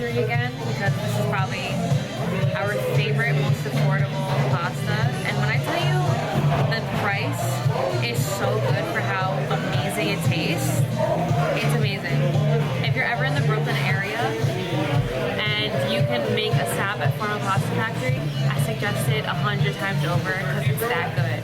Again because this is probably our favorite, most affordable pasta. And when I tell you the price is so good for how amazing it tastes, it's amazing. If you're ever in the Brooklyn area and you can make a stop at Forma Pasta Factory, I suggest it 100 times over because it's that good.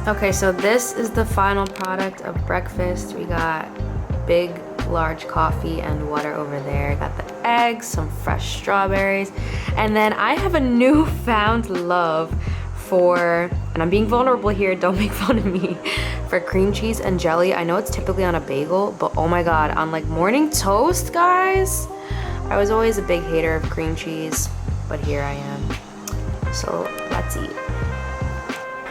Okay, so this is the final product of breakfast. We got big, large coffee and water over there. Got the eggs, some fresh strawberries, and then I have a newfound love for, and I'm being vulnerable here, don't make fun of me, for cream cheese and jelly. I know it's typically on a bagel, but oh my god, on like morning toast, guys. I was always a big hater of cream cheese, but here I am. So let's eat.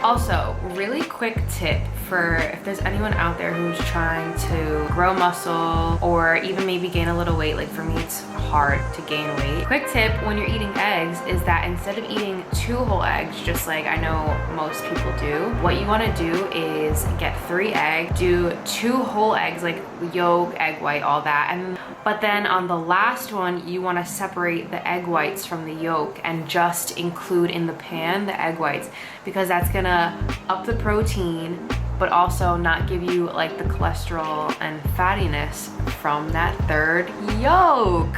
Also, really quick tip for if there's anyone out there who's trying to grow muscle or even maybe gain a little weight. Like for me, it's hard to gain weight. Quick tip when you're eating eggs is that instead of eating 2 whole eggs, just like I know most people do, what you want to do is get 3 eggs, do 2 whole eggs, like yolk, egg white, all that, but then on the last one, you want to separate the egg whites from the yolk and just include in the pan the egg whites, because that's gonna up the protein but also not give you like the cholesterol and fattiness from that third yolk.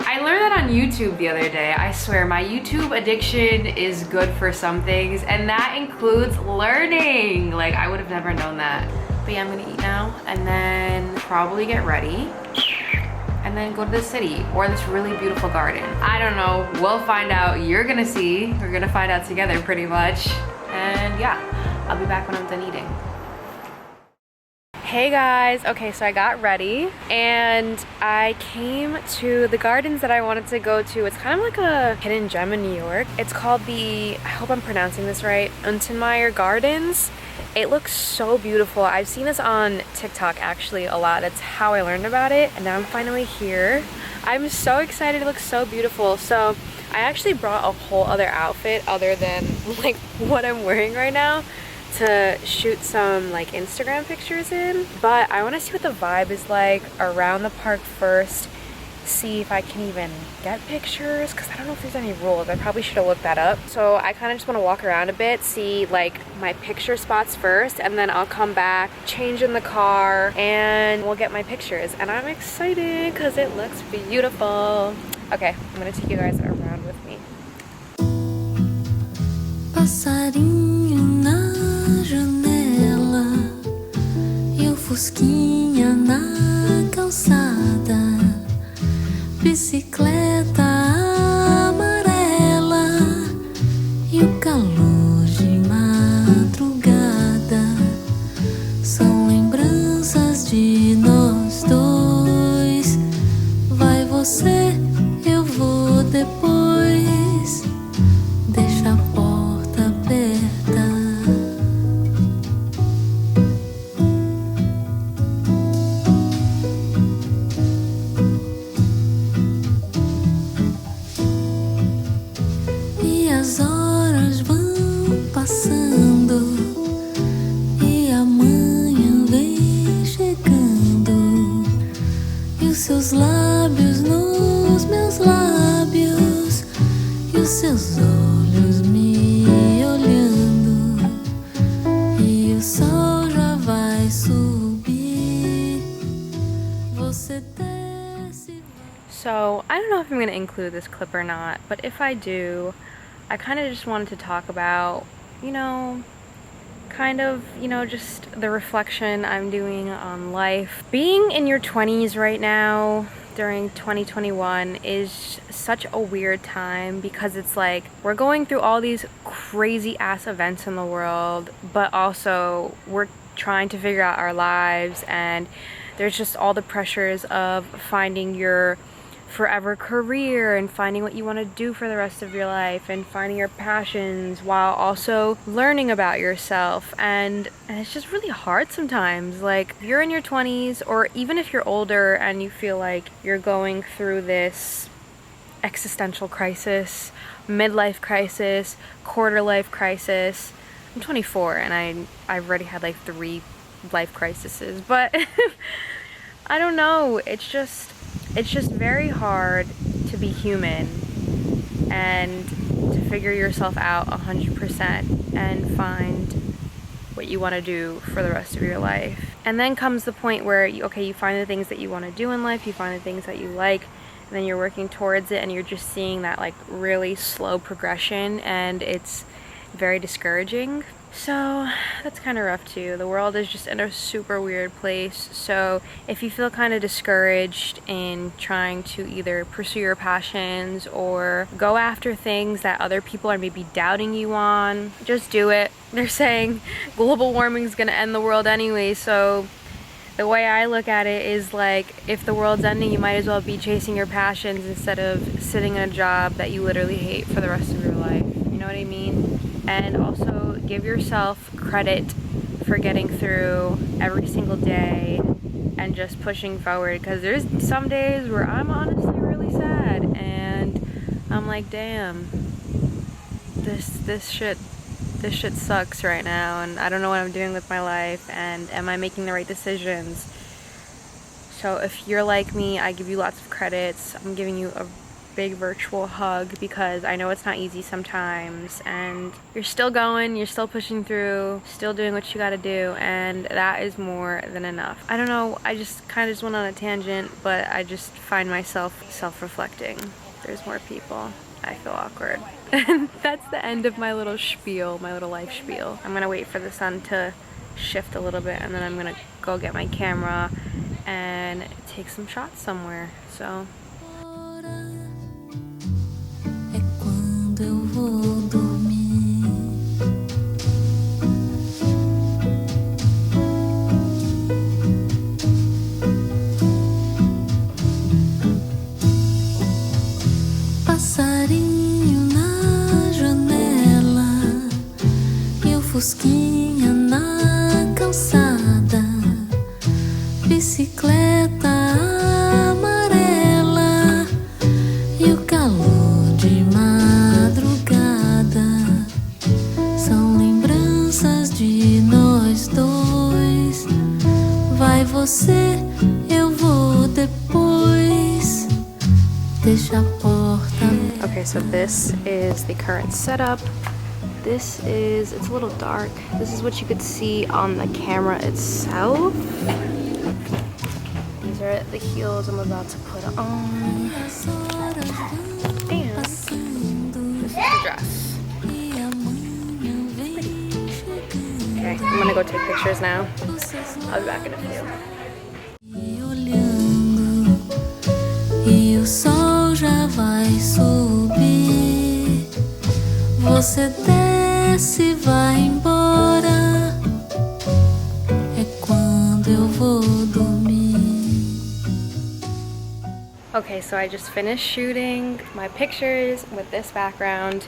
I learned that on YouTube the other day. I swear, my YouTube addiction is good for some things, and that includes learning. Like, I would have never known that. But yeah, I'm gonna eat now, and then probably get ready, and then go to the city, or this really beautiful garden. I don't know, we'll find out. You're gonna see. We're gonna find out together pretty much. And yeah, I'll be back when I'm done eating. Hey guys, okay, so I got ready and I came to the gardens that I wanted to go to. It's kind of like a hidden gem in New York. It's called the, I hope I'm pronouncing this right, Untermyer Gardens. It looks so beautiful. I've seen this on TikTok actually a lot. That's how I learned about it, and now I'm finally here. I'm so excited, it looks so beautiful. So I actually brought a whole other outfit other than like what I'm wearing right now to shoot some like Instagram pictures in, but I want to see what the vibe is like around the park first, see if I can even get pictures, because I don't know if there's any rules. I probably should have looked that up. So I kind of just want to walk around a bit, see like my picture spots first, and then I'll come back, change in the car, and we'll get my pictures. And I'm excited because it looks beautiful. Okay, I'm gonna take you guys around with me. Passarinho na janela e o fusquinha na calçada, bicicleta amarela e o calor de madrugada são lembranças de nós dois. Vai você, eu vou depois, deixa a porta aberta. E as horas vão passando e a manhã vem chegando e os seus lábios nos meus lábios e os seus olhos me olhando e o sol já vai subir. Você desce. So I don't know if I'm gonna include this clip or not, but if I do, I kind of just wanted to talk about, you know, just the reflection I'm doing on life. Being in your 20s right now during 2021 is such a weird time, because it's like we're going through all these crazy ass events in the world, but also we're trying to figure out our lives, and there's just all the pressures of finding your forever career and finding what you want to do for the rest of your life and finding your passions while also learning about yourself. And it's just really hard sometimes. Like, if you're in your 20s, or even if you're older and you feel like you're going through this existential crisis, midlife crisis, quarter life crisis. I'm 24 and I've already had like 3 life crises, but I don't know, it's just very hard to be human and to figure yourself out 100% and find what you want to do for the rest of your life. And then comes the point where you find the things that you want to do in life, you find the things that you like, and then you're working towards it, and you're just seeing that like really slow progression, and it's very discouraging. So that's kind of rough too. The world is just in a super weird place. So if you feel kind of discouraged in trying to either pursue your passions or go after things that other people are maybe doubting you on, just do it. They're saying global warming is gonna end the world anyway, so the way I look at it is like, if the world's ending, you might as well be chasing your passions instead of sitting in a job that you literally hate for the rest of your life. You know what I mean? And also give yourself credit for getting through every single day and just pushing forward, because there's some days where I'm honestly really sad and I'm like, damn, this shit sucks right now, and I don't know what I'm doing with my life, and am I making the right decisions? So if you're like me, I give you lots of credits. I'm giving you a big virtual hug because I know it's not easy sometimes, and you're still going, you're still pushing through, still doing what you gotta do, and that is more than enough. I don't know, I just kind of just went on a tangent, but I just find myself self-reflecting. There's more people. I feel awkward. And that's the end of my little spiel, my little life spiel. I'm gonna wait for the sun to shift a little bit, and then I'm gonna go get my camera and take some shots somewhere. So é quando eu vou dormir. Passarinho na janela e o fusquinha na calçada, bicicleta amarela e o calor de madrugada são lembranças de nós dois. Vai você, eu vou depois. Deixa a porta. okay, so this is the current setup. This is, it's a little dark. This is what you could see on the camera itself. These are the heels I'm about to put on. And this is the dress. Okay, I'm gonna go take pictures now. I'll be back in a few. E o sol já vai subir. Você desce e vai embora. É quando eu vou dormir. Okay, so I just finished shooting my pictures with this background.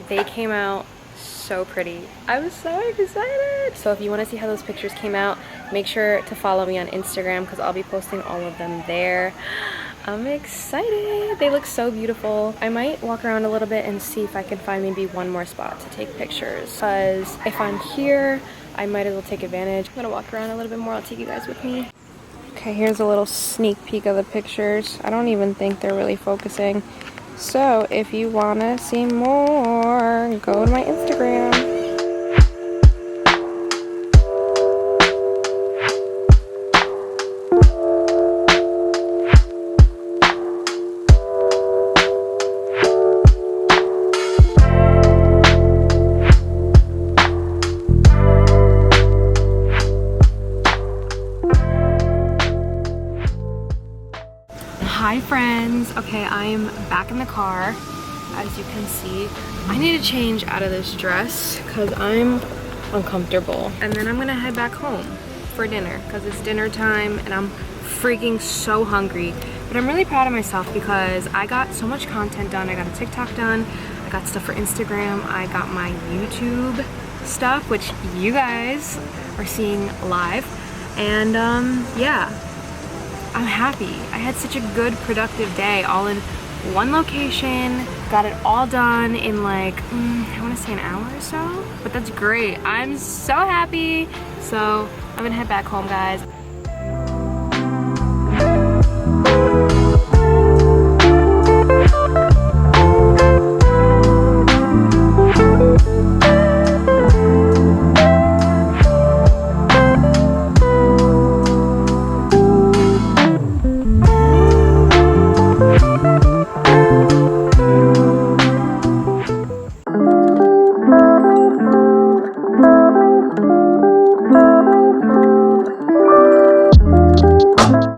They came out so pretty. I was so excited. So if you want to see how those pictures came out, make sure to follow me on Instagram because I'll be posting all of them there. I'm excited. They look so beautiful. I might walk around a little bit and see if I can find maybe one more spot to take pictures, because if I'm here, I might as well take advantage. I'm gonna walk around a little bit more. I'll take you guys with me. Okay, here's a little sneak peek of the pictures. I don't even think they're really focusing. So if you wanna see more, go to my Instagram. Hi friends. Okay, I am back in the car. As you can see, I need to change out of this dress because I'm uncomfortable. And then I'm gonna head back home for dinner because it's dinner time and I'm freaking so hungry. But I'm really proud of myself because I got so much content done. I got a TikTok done, I got stuff for Instagram, I got my YouTube stuff, which you guys are seeing live. And yeah, I'm happy. I had such a good, productive day, all in one location. Got it all done in like, I wanna say an hour or so, but that's great. I'm so happy. So I'm gonna head back home, guys.